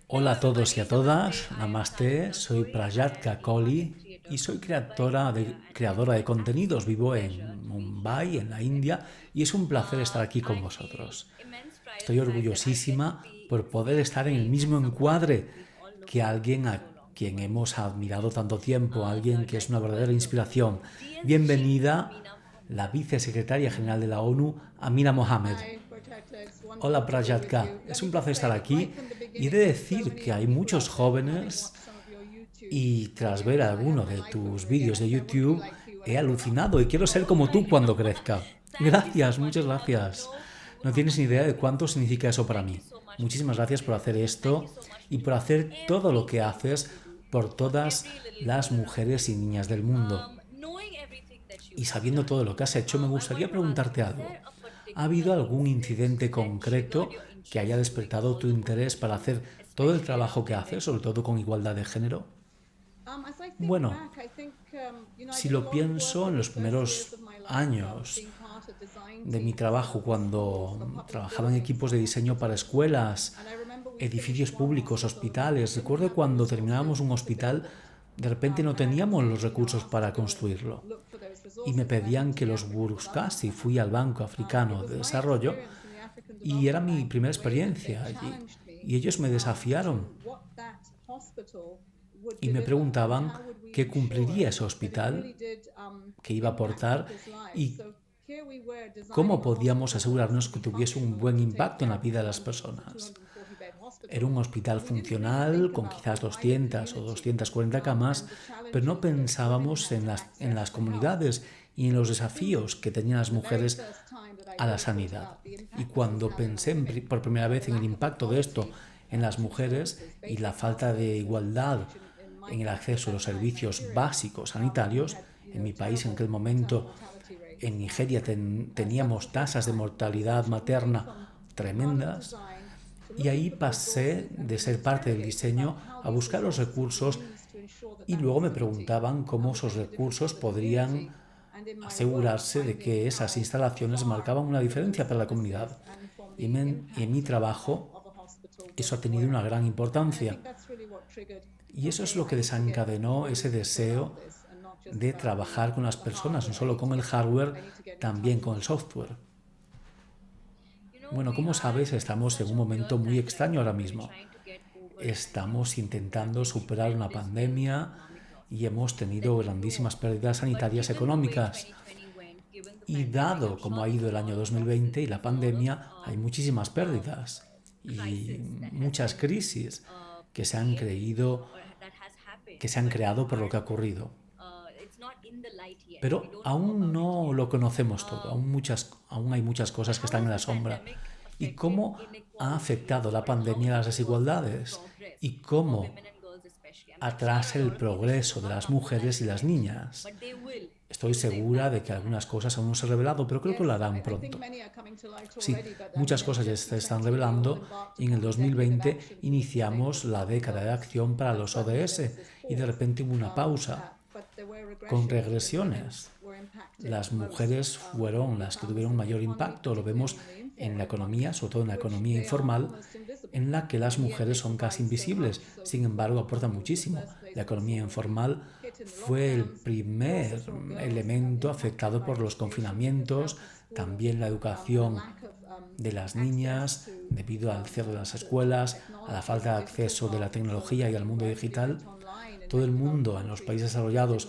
Hola a todos y a todas, Namaste, soy Prajatka Koli y soy creadora de contenidos. Vivo en Mumbai, en la India, y es un placer estar aquí con vosotros. Estoy orgullosísima por poder estar en el mismo encuadre que alguien a quien hemos admirado tanto tiempo, alguien que es una verdadera inspiración. Bienvenida, la vicesecretaria general de la ONU, Amina Mohamed. Hola Prajatka, es un placer estar aquí y he de decir que hay muchos jóvenes y tras ver alguno de tus vídeos de YouTube he alucinado y quiero ser como tú cuando crezca. Gracias, muchas gracias. No tienes ni idea de cuánto significa eso para mí. Muchísimas gracias por hacer esto y por hacer todo lo que haces por todas las mujeres y niñas del mundo. Y sabiendo todo lo que has hecho, me gustaría preguntarte algo. ¿Ha habido algún incidente concreto que haya despertado tu interés para hacer todo el trabajo que haces, sobre todo con igualdad de género? Bueno, si lo pienso en los primeros años de mi trabajo, cuando trabajaba en equipos de diseño para escuelas, edificios públicos, hospitales, recuerdo cuando terminábamos un hospital, de repente no teníamos los recursos para construirlo y me pedían que los buscase y fui al Banco Africano de Desarrollo y era mi primera experiencia allí y ellos me desafiaron y me preguntaban qué cumpliría ese hospital, qué iba a aportar y cómo podíamos asegurarnos que tuviese un buen impacto en la vida de las personas. Era un hospital funcional con quizás 200 o 240 camas, pero no pensábamos en las comunidades y en los desafíos que tenían las mujeres a la sanidad. Y cuando pensé por primera vez en el impacto de esto en las mujeres y la falta de igualdad en el acceso a los servicios básicos sanitarios, en mi país en aquel momento, en Nigeria, teníamos tasas de mortalidad materna tremendas, y ahí pasé de ser parte del diseño a buscar los recursos y luego me preguntaban cómo esos recursos podrían asegurarse de que esas instalaciones marcaban una diferencia para la comunidad. Y en mi trabajo eso ha tenido una gran importancia. Y eso es lo que desencadenó ese deseo de trabajar con las personas, no solo con el hardware, también con el software. Bueno, como sabes, estamos en un momento muy extraño ahora mismo. Estamos intentando superar una pandemia y hemos tenido grandísimas pérdidas sanitarias económicas. Y dado como ha ido el año 2020 y la pandemia, hay muchísimas pérdidas y muchas crisis que se han que se han creado por lo que ha ocurrido. Pero aún no lo conocemos todo, aún hay muchas cosas que están en la sombra. ¿Y cómo ha afectado la pandemia a las desigualdades? ¿Y cómo atrasa el progreso de las mujeres y las niñas? Estoy segura de que algunas cosas aún no se han revelado, pero creo que lo harán pronto. Sí, muchas cosas ya se están revelando y en el 2020 iniciamos la década de acción para los ODS y de repente hubo una pausa con regresiones. Las mujeres fueron las que tuvieron mayor impacto, lo vemos en la economía, sobre todo en la economía informal, en la que las mujeres son casi invisibles, sin embargo aportan muchísimo. La economía informal fue el primer elemento afectado por los confinamientos, también la educación de las niñas, debido al cierre de las escuelas, a la falta de acceso de la tecnología y al mundo digital. Todo el mundo en los países desarrollados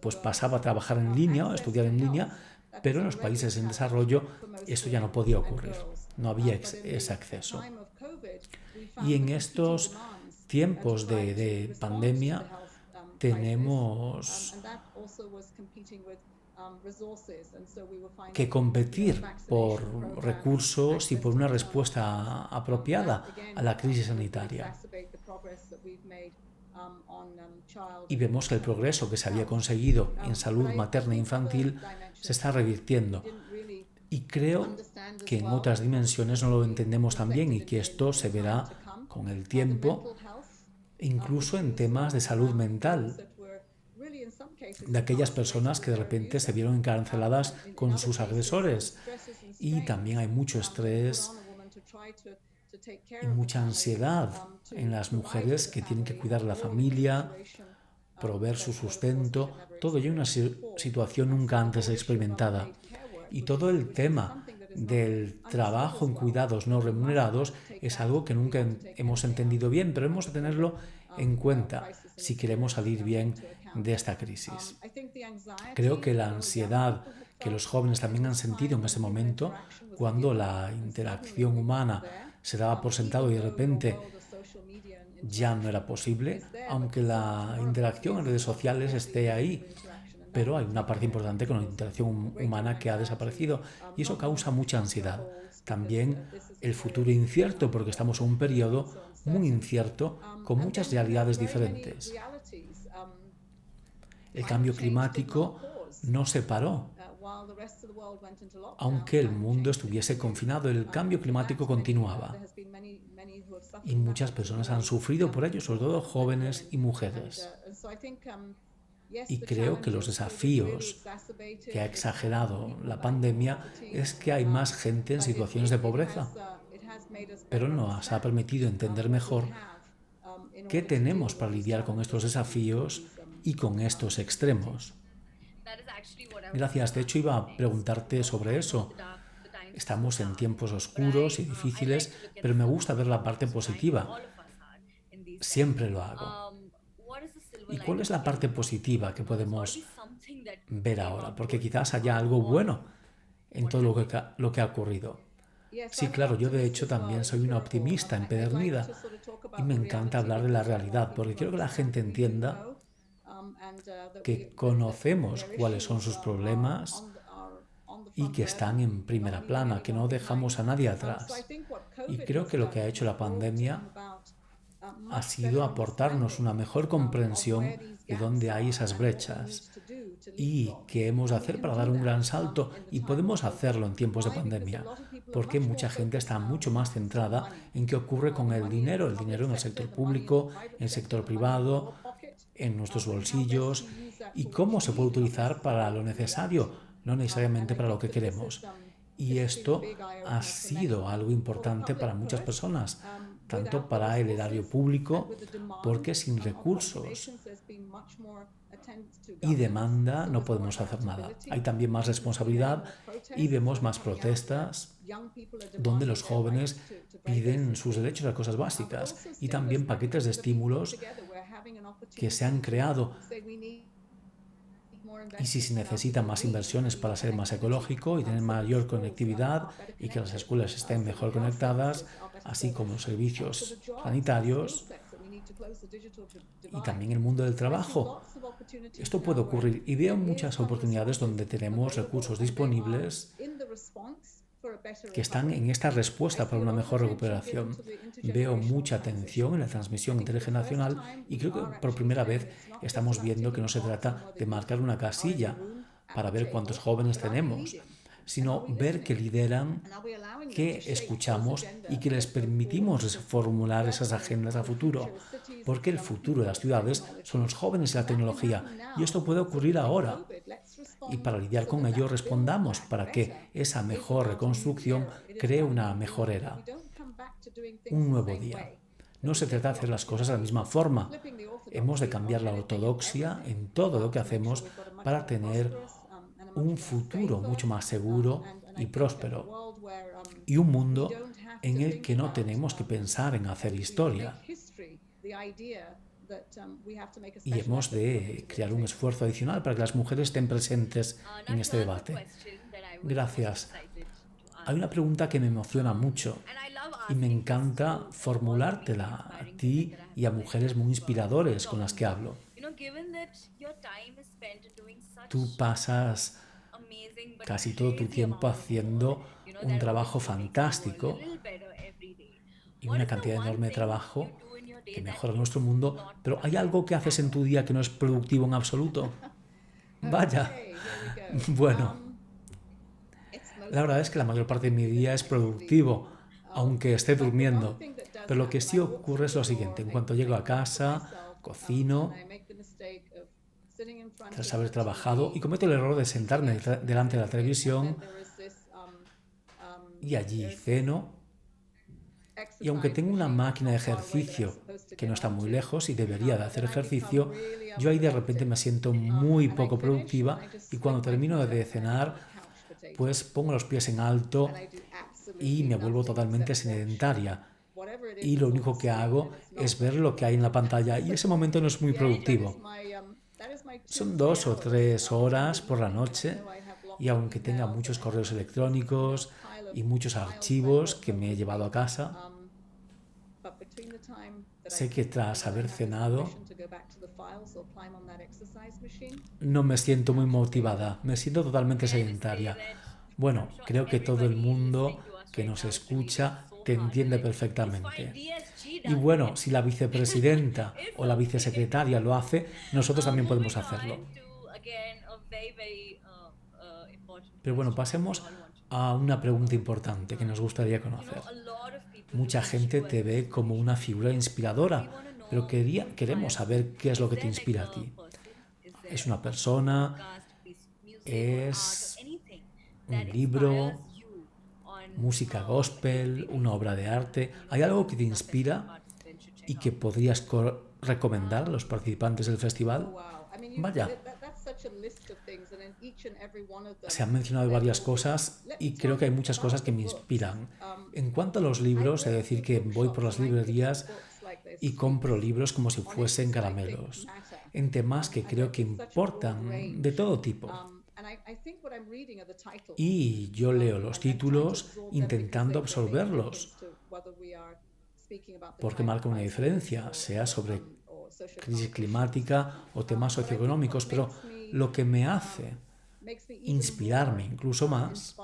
pues pasaba a trabajar en línea o a estudiar en línea, pero en los países en desarrollo esto ya no podía ocurrir, no había ese acceso. Y en estos tiempos de pandemia tenemos que competir por recursos y por una respuesta apropiada a la crisis sanitaria. Y vemos que el progreso que se había conseguido en salud materna e infantil se está revirtiendo. Y creo que en otras dimensiones no lo entendemos tan bien y que esto se verá con el tiempo, incluso en temas de salud mental, de aquellas personas que de repente se vieron encarceladas con sus agresores. Y también hay mucho estrés y mucha ansiedad en las mujeres que tienen que cuidar de la familia, proveer su sustento, todo ello en una situación nunca antes experimentada. Y todo el tema del trabajo en cuidados no remunerados es algo que nunca hemos entendido bien, pero hemos de tenerlo en cuenta si queremos salir bien de esta crisis. Creo que la ansiedad que los jóvenes también han sentido en ese momento, cuando la interacción humana se daba por sentado y de repente ya no era posible, aunque la interacción en redes sociales esté ahí, pero hay una parte importante con la interacción humana que ha desaparecido y eso causa mucha ansiedad. También el futuro incierto, porque estamos en un periodo muy incierto con muchas realidades diferentes. El cambio climático no se paró. Aunque el mundo estuviese confinado, el cambio climático continuaba. Y muchas personas han sufrido por ello, sobre todo jóvenes y mujeres. Y creo que los desafíos que ha exagerado la pandemia es que hay más gente en situaciones de pobreza, pero nos ha permitido entender mejor qué tenemos para lidiar con estos desafíos y con estos extremos. Gracias, de hecho iba a preguntarte sobre eso. Estamos en tiempos oscuros y difíciles, pero me gusta ver la parte positiva. Siempre lo hago. ¿Y cuál es la parte positiva que podemos ver ahora? Porque quizás haya algo bueno en todo lo que ha ocurrido. Sí, claro, yo de hecho también soy una optimista empedernida y me encanta hablar de la realidad, porque quiero que la gente entienda que conocemos cuáles son sus problemas y que están en primera plana, que no dejamos a nadie atrás. Y creo que lo que ha hecho la pandemia ha sido aportarnos una mejor comprensión de dónde hay esas brechas y qué hemos de hacer para dar un gran salto, y podemos hacerlo en tiempos de pandemia, porque mucha gente está mucho más centrada en qué ocurre con el dinero en el sector público, en el sector privado, en nuestros bolsillos, y cómo se puede utilizar para lo necesario, no necesariamente para lo que queremos. Y esto ha sido algo importante para muchas personas, tanto para el erario público, porque sin recursos y demanda no podemos hacer nada. Hay también más responsabilidad y vemos más protestas donde los jóvenes piden sus derechos a cosas básicas, y también paquetes de estímulos que se han creado. Y si se necesitan más inversiones para ser más ecológico y tener mayor conectividad y que las escuelas estén mejor conectadas, así como los servicios sanitarios y también el mundo del trabajo. Esto puede ocurrir y veo muchas oportunidades donde tenemos recursos disponibles que están en esta respuesta para una mejor recuperación. Veo mucha atención en la transmisión intergeneracional y creo que por primera vez estamos viendo que no se trata de marcar una casilla para ver cuántos jóvenes tenemos, sino ver que lideran, que escuchamos y que les permitimos formular esas agendas a futuro, porque el futuro de las ciudades son los jóvenes y la tecnología, y esto puede ocurrir ahora. Y para lidiar con ello respondamos para que esa mejor reconstrucción cree una mejor era, un nuevo día. No se trata de hacer las cosas de la misma forma. Hemos de cambiar la ortodoxia en todo lo que hacemos para tener un futuro mucho más seguro y próspero, y un mundo en el que no tenemos que pensar en hacer historia. Y hemos de crear un esfuerzo adicional para que las mujeres estén presentes en este debate. Gracias. Hay una pregunta que me emociona mucho y me encanta formulártela a ti y a mujeres muy inspiradores con las que hablo. Tú pasas casi todo tu tiempo haciendo un trabajo fantástico y una cantidad enorme de trabajo que mejora nuestro mundo, pero ¿hay algo que haces en tu día que no es productivo en absoluto? Vaya. Bueno, la verdad es que la mayor parte de mi día es productivo, aunque esté durmiendo. Pero lo que sí ocurre es lo siguiente: en cuanto llego a casa, cocino, tras haber trabajado, y cometo el error de sentarme delante de la televisión y allí ceno, Y aunque tengo una máquina de ejercicio que no está muy lejos y debería de hacer ejercicio, yo ahí de repente me siento muy poco productiva y cuando termino de cenar, pues pongo los pies en alto y me vuelvo totalmente sedentaria. Y lo único que hago es ver lo que hay en la pantalla y ese momento no es muy productivo. Son 2 o 3 horas por la noche y aunque tenga muchos correos electrónicos y muchos archivos que me he llevado a casa, sé que tras haber cenado no me siento muy motivada, me siento totalmente sedentaria. Bueno, creo que todo el mundo que nos escucha te entiende perfectamente. Y bueno, si la vicepresidenta o la vicesecretaria lo hace, nosotros también podemos hacerlo. Pero bueno, pasemos a una pregunta importante que nos gustaría conocer. Mucha gente te ve como una figura inspiradora, pero queremos saber qué es lo que te inspira a ti. ¿Es una persona? ¿Es un libro? ¿Música gospel? ¿Una obra de arte? ¿Hay algo que te inspira y que podrías recomendar a los participantes del festival? Vaya, se han mencionado varias cosas y creo que hay muchas cosas que me inspiran. En cuanto a los libros, he de decir que voy por las librerías y compro libros como si fuesen caramelos, en temas que creo que importan de todo tipo. Y yo leo los títulos intentando absorberlos, porque marca una diferencia, sea sobre crisis climática o temas socioeconómicos, pero lo que me hace inspirarme incluso más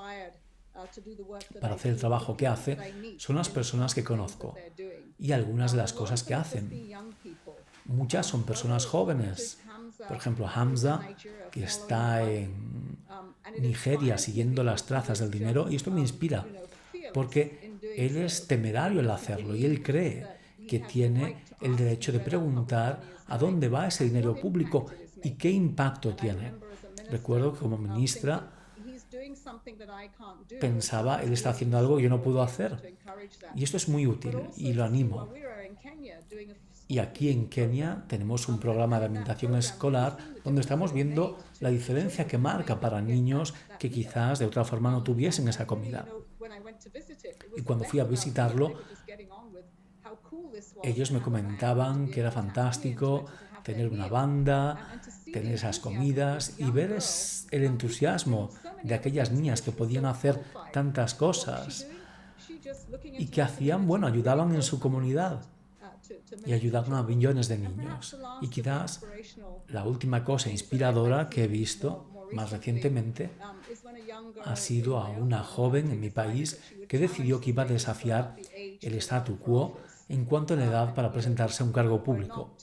para hacer el trabajo que hace son las personas que conozco y algunas de las cosas que hacen. Muchas son personas jóvenes. Por ejemplo, Hamza, que está en Nigeria siguiendo las trazas del dinero, y esto me inspira, porque él es temerario al hacerlo y él cree que tiene el derecho de preguntar a dónde va ese dinero público y qué impacto tiene. Recuerdo que como ministra pensaba, él está haciendo algo que yo no puedo hacer. Y esto es muy útil y lo animo. Y aquí en Kenia tenemos un programa de alimentación escolar donde estamos viendo la diferencia que marca para niños que quizás de otra forma no tuviesen esa comida. Y cuando fui a visitarlo, ellos me comentaban que era fantástico tener una banda, tener esas comidas y ver el entusiasmo de aquellas niñas que podían hacer tantas cosas y que hacían, bueno, ayudaban en su comunidad y ayudaban a millones de niños. Y quizás la última cosa inspiradora que he visto más recientemente ha sido a una joven en mi país que decidió que iba a desafiar el statu quo en cuanto a la edad para presentarse a un cargo público.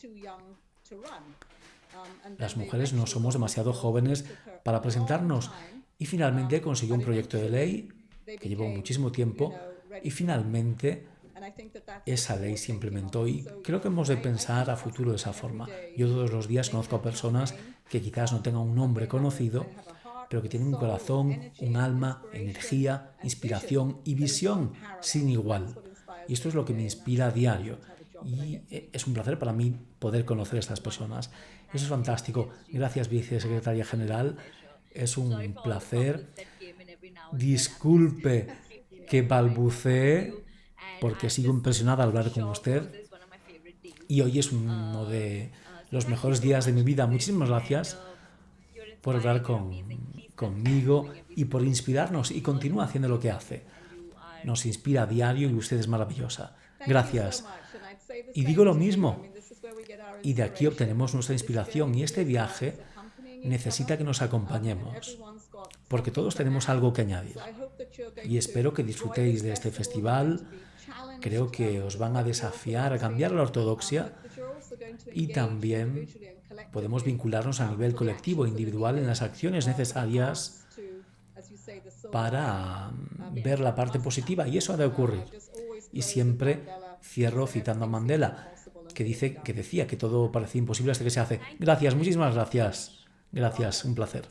Las mujeres no somos demasiado jóvenes para presentarnos y finalmente consiguió un proyecto de ley que llevó muchísimo tiempo y finalmente esa ley se implementó y creo que hemos de pensar a futuro de esa forma. Yo todos los días conozco a personas que quizás no tengan un nombre conocido, pero que tienen un corazón, un alma, energía, inspiración y visión sin igual. Y esto es lo que me inspira a diario. Y es un placer para mí poder conocer a estas personas. Eso es fantástico. Gracias, vicesecretaria general. Es un placer. Disculpe que balbucee, porque sigo impresionada al hablar con usted. Y hoy es uno de los mejores días de mi vida. Muchísimas gracias por hablar conmigo y por inspirarnos y continúa haciendo lo que hace. Nos inspira a diario y usted es maravillosa. Gracias. Y digo lo mismo. Y de aquí obtenemos nuestra inspiración y este viaje necesita que nos acompañemos, porque todos tenemos algo que añadir. Y espero que disfrutéis de este festival. Creo que os van a desafiar a cambiar la ortodoxia y también podemos vincularnos a nivel colectivo e individual en las acciones necesarias para ver la parte positiva y eso ha de ocurrir. Y siempre cierro citando a Mandela, que decía que todo parece imposible hasta que se hace. Gracias, muchísimas gracias. Gracias, un placer.